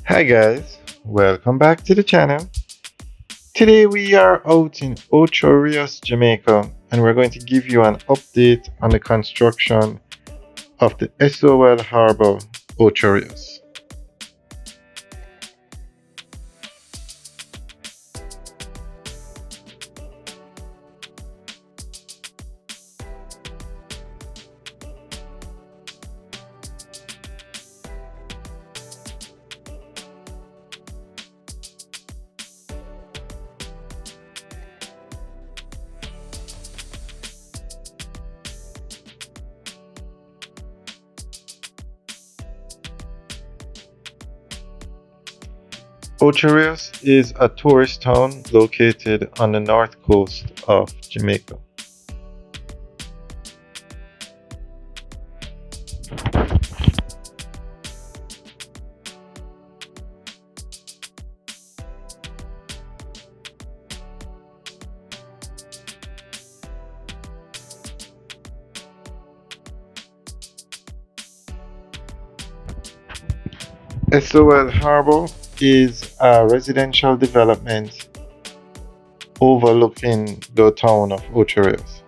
Hi guys, welcome back to the channel. Today we are out in Ocho, Rios, Jamaica, and we're going to give you an update on the construction of the SOL Harbour, Ocho Rios. Ocho Rios is a tourist town located on the north coast of Jamaica. SOL Harbour is a residential development overlooking the town of Ocho Rios.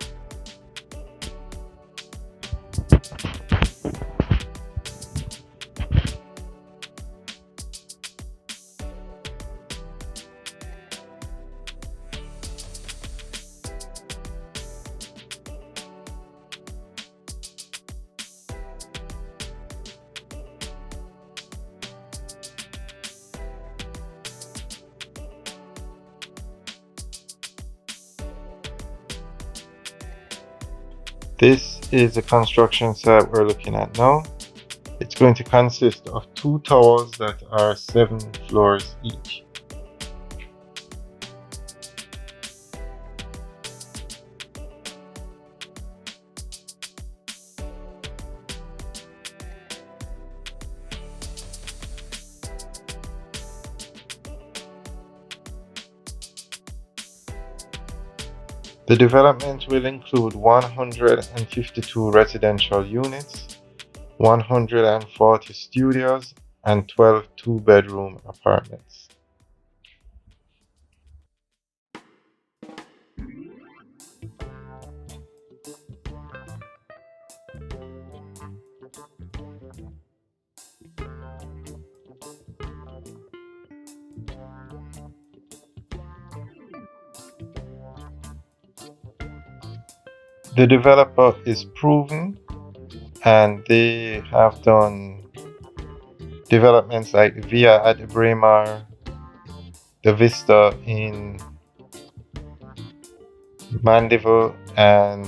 This is the construction site we're looking at now. It's going to consist of two towers that are 7 floors each. The development will include 152 residential units, 140 studios, and 12 two-bedroom apartments. The developer is proven and they have done developments like Via at the Braemar, the Vista in Mandeville, and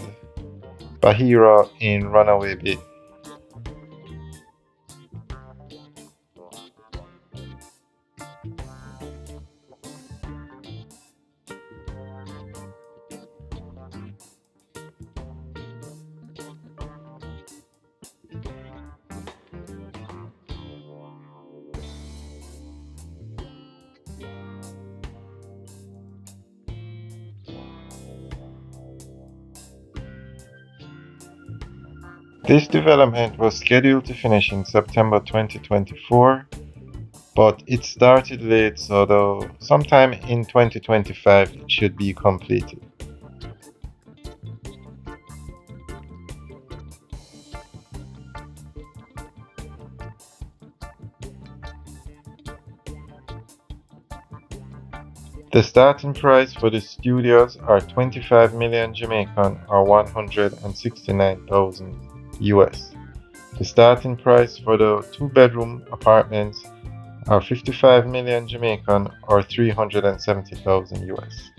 Bahira in Runaway Bay. This development was scheduled to finish in September 2024, but it started late, so sometime in 2025 it should be completed. The starting price for the studios are 25 million Jamaican or 169,000 US. The starting price for the two-bedroom apartments are 55 million Jamaican or 370,000 US.